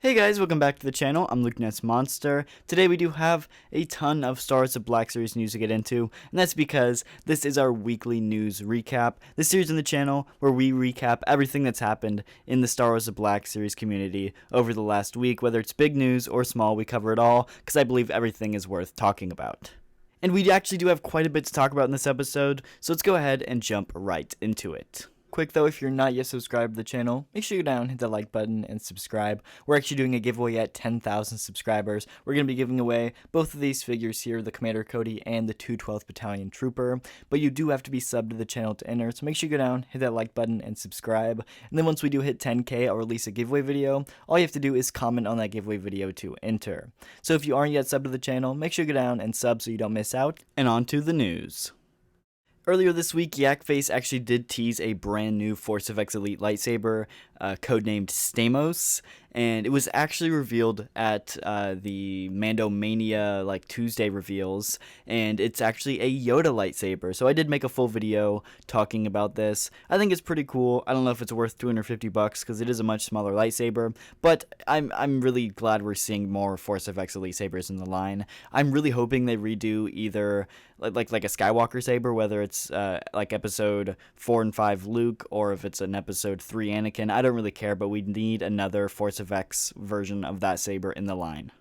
Hey guys, welcome back to the channel. I'm Luke Ness Monster. Today we do have a ton of Star Wars: The Black Series news to get into, and that's because this is our weekly news recap. This series on the channel where we recap everything that's happened in the Star Wars: The Black Series community over the last week, whether it's big news or small, we cover it all because I believe everything is worth talking about. And we actually do have quite a bit to talk about in this episode, so let's go ahead and jump right into it. Quick though, if you're not yet subscribed to the channel, make sure you go down, hit that like button, and subscribe. We're actually doing a giveaway at 10,000 subscribers. We're going to be giving away both of these figures here, the Commander Cody and the 212th Battalion Trooper, but you do have to be subbed to the channel to enter, so make sure you go down, hit that like button, and subscribe. And then once we do hit 10k, I'll release a giveaway video. All you have to do is comment on that giveaway video to enter. So if you aren't yet subbed to the channel, make sure you go down and sub so you don't miss out. And on to the news. Earlier this week, Yakface actually did tease a brand new Force FX Elite lightsaber, codenamed Stamos, and it was actually revealed at the Mando Mania Tuesday reveals, and it's actually a Yoda lightsaber. So I did make a full video talking about this. I think it's pretty cool. I don't know if it's worth $250 because it is a much smaller lightsaber, but I'm really glad we're seeing more Force FX Elite sabers in the line. I'm really hoping they redo either like a Skywalker saber, whether it's like episode 4 and 5 Luke, or if it's an episode 3 Anakin. I don't really care, but we need another Force FX version of that saber in the line.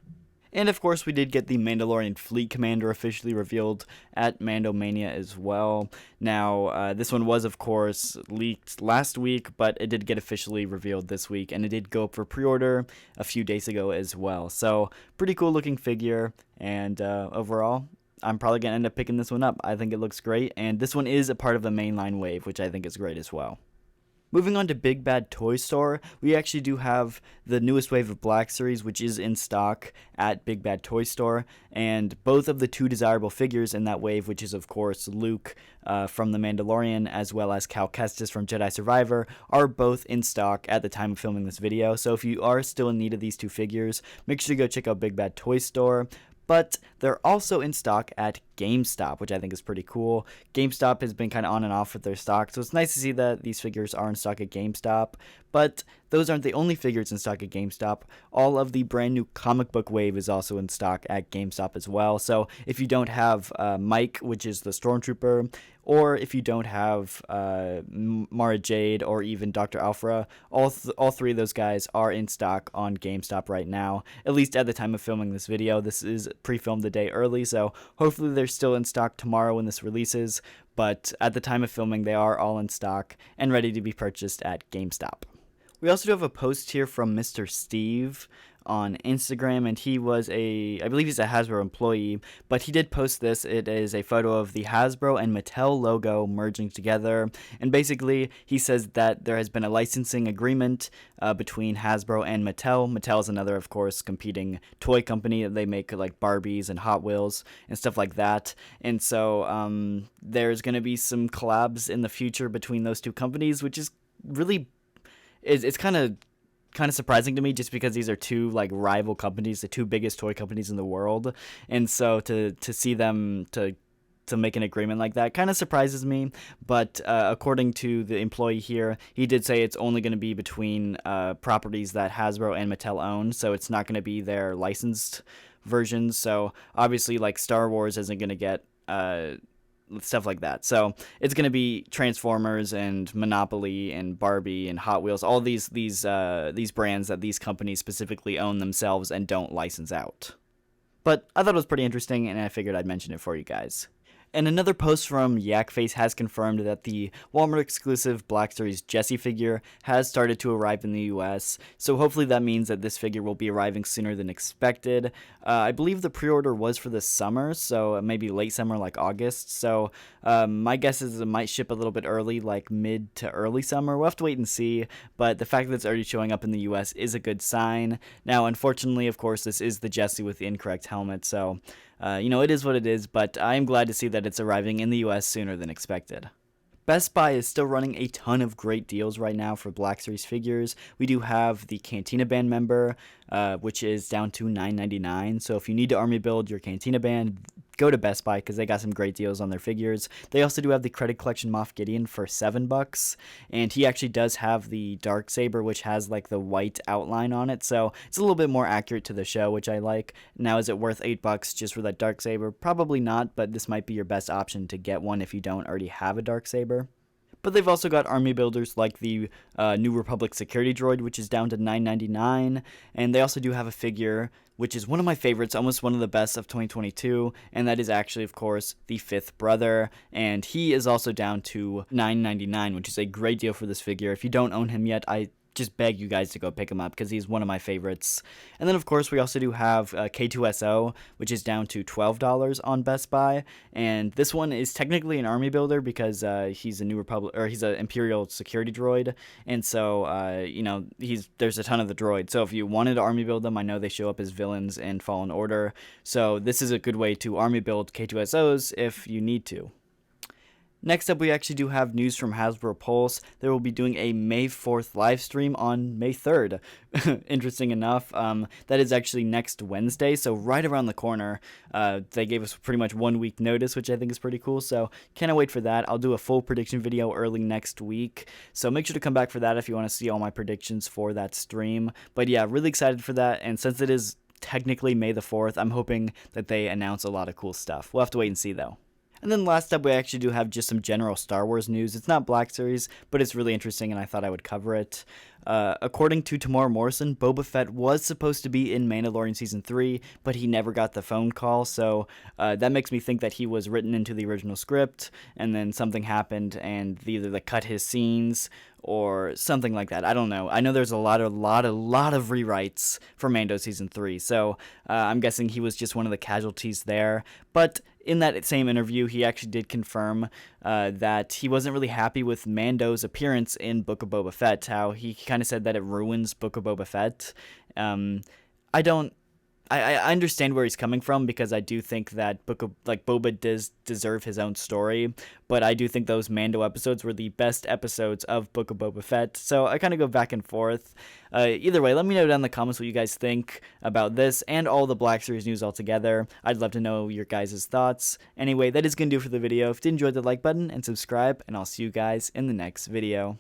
And of course, we did get the Mandalorian Fleet Commander officially revealed at Mando Mania as well. Now, this one was, of course, leaked last week, but it did get officially revealed this week, and it did go up for pre-order a few days ago as well. So, pretty cool looking figure, and overall, I'm probably going to end up picking this one up. I think it looks great, and this one is a part of the mainline wave, which I think is great as well. Moving on to Big Bad Toy Store, we actually do have the newest wave of Black Series, which is in stock at Big Bad Toy Store, and both of the two desirable figures in that wave, which is of course Luke from The Mandalorian, as well as Cal Kestis from Jedi Survivor, are both in stock at the time of filming this video. So if you are still in need of these two figures, make sure to go check out Big Bad Toy Store. But they're also in stock at GameStop, which I think is pretty cool. GameStop has been kind of on and off with their stock, so it's nice to see that these figures are in stock at GameStop. But those aren't the only figures in stock at GameStop. All of the brand new comic book wave is also in stock at GameStop as well. So if you don't have Mike, which is the Stormtrooper, or if you don't have Mara Jade or even Dr. Alphra, all three of those guys are in stock on GameStop right now, at least at the time of filming this video. This is pre-filmed a day early, so hopefully they're still in stock tomorrow when this releases, but at the time of filming they are all in stock and ready to be purchased at GameStop. We also do have a post here from Mr. Steve on Instagram, and he was I believe he's a Hasbro employee, but he did post this. It is a photo of the Hasbro and Mattel logo merging together, and basically he says that there has been a licensing agreement between Hasbro and Mattel. Mattel is another, of course, competing toy company. They make like Barbies and Hot Wheels and stuff like that, and so there's going to be some collabs in the future between those two companies, which is really it's kind of surprising to me, just because these are two like rival companies, the two biggest toy companies in the world, and so to see them to make an agreement like that kind of surprises me. But according to the employee here, he did say it's only going to be between properties that Hasbro and Mattel own, so it's not going to be their licensed versions. So obviously, like Star Wars isn't going to get stuff like that. So it's going to be Transformers and Monopoly and Barbie and Hot Wheels, all these brands that these companies specifically own themselves and don't license out. But I thought it was pretty interesting, and I figured I'd mention it for you guys. And another post from Yakface has confirmed that the Walmart exclusive Black Series Jessie figure has started to arrive in the US, so hopefully that means that this figure will be arriving sooner than expected. I believe the pre-order was for the summer, so maybe late summer, like August, so my guess is it might ship a little bit early, like mid to early summer. We'll have to wait and see, but the fact that it's already showing up in the US is a good sign. Now, unfortunately, of course, this is the Jessie with the incorrect helmet, so it is what it is, but I am glad to see that it's arriving in the US sooner than expected. Best Buy is still running a ton of great deals right now for Black Series figures. We do have the Cantina Band member, which is down to $9.99. So if you need to army build your Cantina Band, go to Best Buy because they got some great deals on their figures. They also do have the Credit Collection Moff Gideon for $7, and he actually does have the Darksaber, which has like the white outline on it, so it's a little bit more accurate to the show, which I like. Now, is it worth $8 just for that Darksaber? Probably not, but this might be your best option to get one if you don't already have a Darksaber. But they've also got army builders like the New Republic security droid, which is down to $9.99. And they also do have a figure, which is one of my favorites, almost one of the best of 2022. And that is actually, of course, the fifth brother. And he is also down to $9.99, which is a great deal for this figure. If you don't own him yet, I just beg you guys to go pick him up because he's one of my favorites. And then, of course, we also do have K2SO, which is down to $12 on Best Buy. And this one is technically an army builder because he's a New Republic, or he's an Imperial security droid. And so, you know, there's a ton of the droid. So if you wanted to army build them, I know they show up as villains in Fallen Order. So this is a good way to army build K2SOs if you need to. Next up, we actually do have news from Hasbro Pulse. They will be doing a May 4th live stream on May 3rd. Interesting enough, that is actually next Wednesday, so right around the corner. They gave us pretty much 1 week notice, which I think is pretty cool, so cannot wait for that. I'll do a full prediction video early next week, so make sure to come back for that if you want to see all my predictions for that stream. But yeah, really excited for that, and since it is technically May the 4th, I'm hoping that they announce a lot of cool stuff. We'll have to wait and see, though. And then last up, we actually do have just some general Star Wars news. It's not Black Series, but it's really interesting, and I thought I would cover it. According to Tamora Morrison, Boba Fett was supposed to be in Mandalorian Season 3, but he never got the phone call, so that makes me think that he was written into the original script, and then something happened, and either they cut his scenes, or something like that. I don't know. I know there's a lot of rewrites for Mando Season 3, so I'm guessing he was just one of the casualties there, but in that same interview, he actually did confirm that he wasn't really happy with Mando's appearance in Book of Boba Fett, how he kind of said that it ruins Book of Boba Fett. I understand where he's coming from because I do think that Boba does deserve his own story, but I do think those Mando episodes were the best episodes of Book of Boba Fett, so I kind of go back and forth. Either way, let me know down in the comments what you guys think about this and all the Black Series news altogether. I'd love to know your guys' thoughts. Anyway, that is going to do it for the video. If you did enjoy, the like button and subscribe, and I'll see you guys in the next video.